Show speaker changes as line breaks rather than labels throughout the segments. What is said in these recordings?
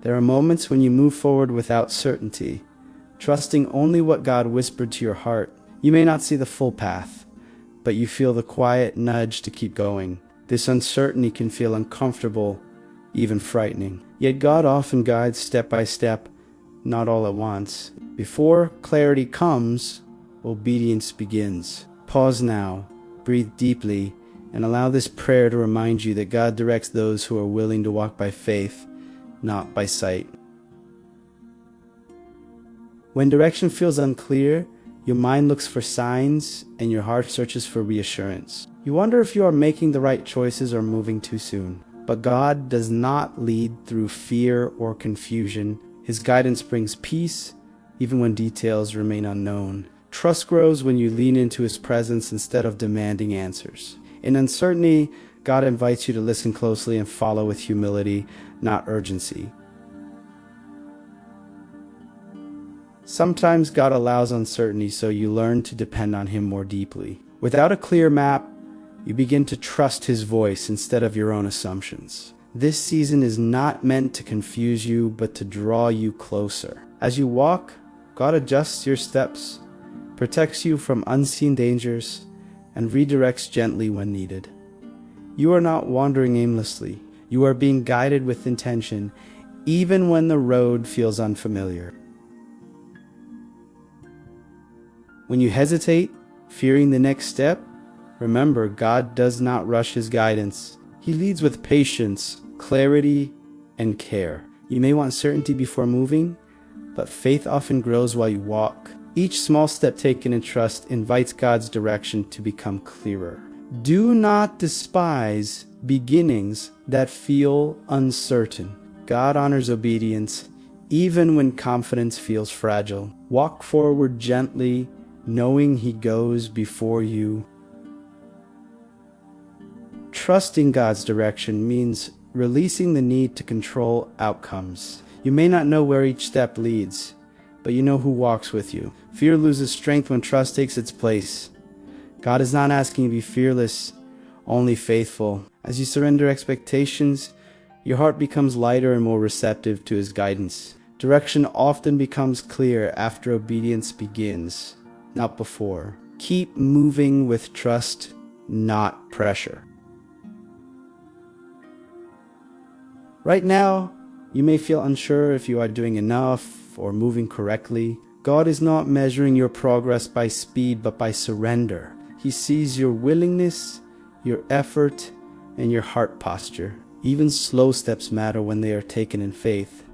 There are moments when you move forward without certainty, trusting only what God whispered to your heart. You may not see the full path, but you feel the quiet nudge to keep going. This uncertainty can feel uncomfortable, even frightening. Yet God often guides step by step, not all at once. Before clarity comes, obedience begins. Pause now, breathe deeply, and allow this prayer to remind you that God directs those who are willing to walk by faith, not by sight. When direction feels unclear, your mind looks for signs and your heart searches for reassurance. You wonder if you are making the right choices or moving too soon. But God does not lead through fear or confusion. His guidance brings peace, even when details remain unknown. Trust grows when you lean into His presence instead of demanding answers. In uncertainty, God invites you to listen closely and follow with humility, not urgency. Sometimes God allows uncertainty so you learn to depend on Him more deeply. Without a clear map, you begin to trust His voice instead of your own assumptions. This season is not meant to confuse you, but to draw you closer. As you walk, God adjusts your steps, protects you from unseen dangers, and redirects gently when needed. You are not wandering aimlessly. You are being guided with intention, even when the road feels unfamiliar. When you hesitate, fearing the next step, remember, God does not rush His guidance. He leads with patience, clarity, and care. You may want certainty before moving, but faith often grows while you walk. Each small step taken in trust invites God's direction to become clearer. Do not despise beginnings that feel uncertain. God honors obedience, even when confidence feels fragile. Walk forward gently, knowing He goes before you. Trusting God's direction means releasing the need to control outcomes. You may not know where each step leads, but you know who walks with you. Fear loses strength when trust takes its place. God is not asking you to be fearless, only faithful. As you surrender expectations, your heart becomes lighter and more receptive to His guidance. Direction often becomes clear after obedience begins, not before. Keep moving with trust, not pressure. Right now, you may feel unsure if you are doing enough or moving correctly. God is not measuring your progress by speed, but by surrender. He sees your willingness, your effort, and your heart posture. Even slow steps matter when they are taken in faith.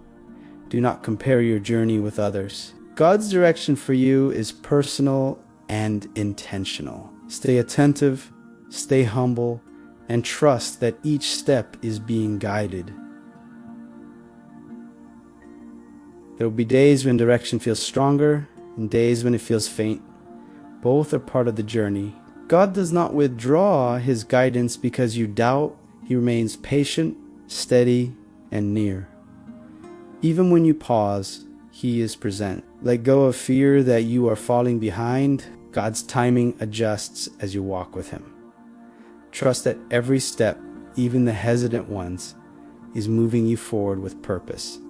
Do not compare your journey with others. God's direction for you is personal and intentional. Stay attentive, stay humble, and trust that each step is being guided. There will be days when direction feels stronger and days when it feels faint. Both are part of the journey. God does not withdraw His guidance because you doubt. He remains patient, steady, and near. Even when you pause, He is present. Let go of fear that you are falling behind. God's timing adjusts as you walk with Him. Trust that every step, even the hesitant ones, is moving you forward with purpose.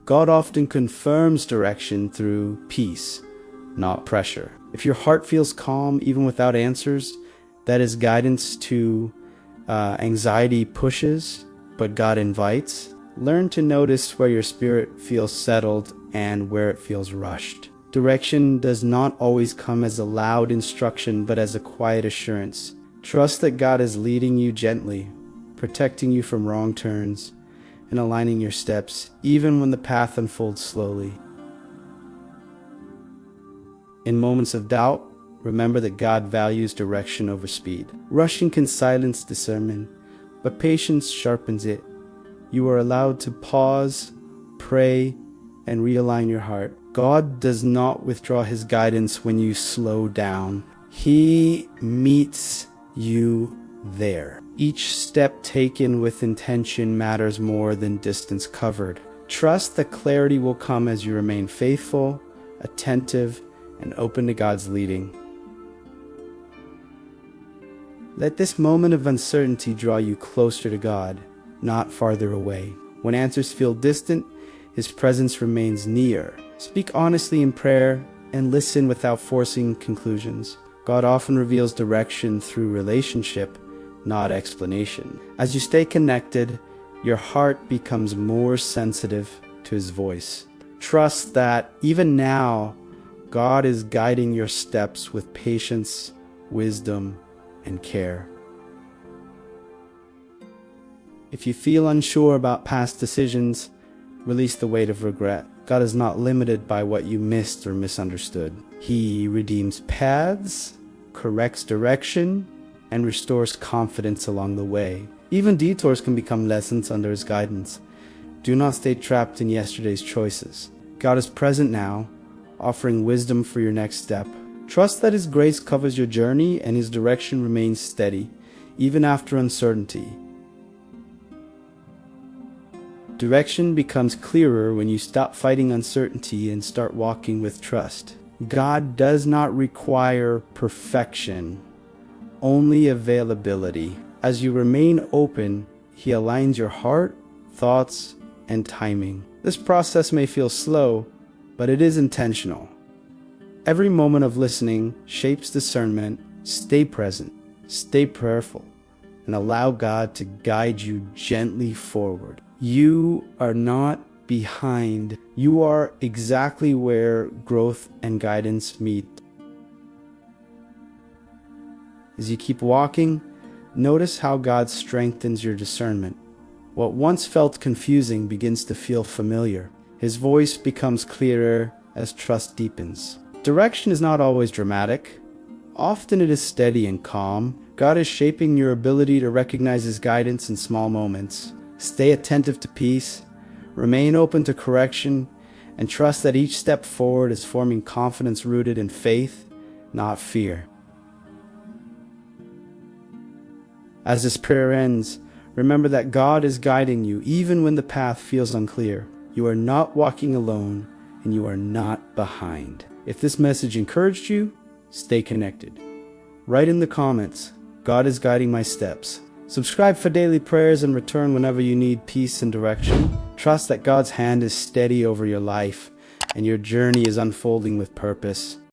God often confirms direction through peace, not pressure. If your heart feels calm even without answers, that is guidance to anxiety pushes, but God invites. Learn to notice where your spirit feels settled and where it feels rushed. Direction does not always come as a loud instruction, but as a quiet assurance. Trust that God is leading you gently, protecting you from wrong turns, and aligning your steps, even when the path unfolds slowly. In moments of doubt, remember that God values direction over speed. Rushing can silence discernment, but patience sharpens it. You are allowed to pause, pray, and realign your heart. God does not withdraw His guidance when you slow down. He meets you there. Each step taken with intention matters more than distance covered. Trust that clarity will come as you remain faithful, attentive, and open to God's leading. Let this moment of uncertainty draw you closer to God. not farther away. When answers feel distant, His presence remains near. Speak honestly in prayer and listen without forcing conclusions. God often reveals direction through relationship, not explanation. As you stay connected, your heart becomes more sensitive to His voice. Trust that even now, God is guiding your steps with patience, wisdom, and care. If you feel unsure about past decisions, release the weight of regret. God is not limited by what you missed or misunderstood. He redeems paths, corrects direction, and restores confidence along the way. Even detours can become lessons under His guidance. Do not stay trapped in yesterday's choices. God is present now, offering wisdom for your next step. Trust that His grace covers your journey and His direction remains steady, even after uncertainty. Direction becomes clearer when you stop fighting uncertainty and start walking with trust. God does not require perfection, only availability. As you remain open, He aligns your heart, thoughts, and timing. This process may feel slow, but it is intentional. Every moment of listening shapes discernment. Stay present, stay prayerful, and allow God to guide you gently forward. You are not behind. You are exactly where growth and guidance meet. As you keep walking, notice how God strengthens your discernment. What once felt confusing begins to feel familiar. His voice becomes clearer as trust deepens. Direction is not always dramatic. Often it is steady and calm. God is shaping your ability to recognize His guidance in small moments. Stay attentive to peace, remain open to correction, and trust that each step forward is forming confidence rooted in faith, not fear. As this prayer ends, remember that God is guiding you even when the path feels unclear. You are not walking alone, and you are not behind. If this message encouraged you, stay connected. Write in the comments, God is guiding my steps. Subscribe for daily prayers and return whenever you need peace and direction. Trust that God's hand is steady over your life and your journey is unfolding with purpose.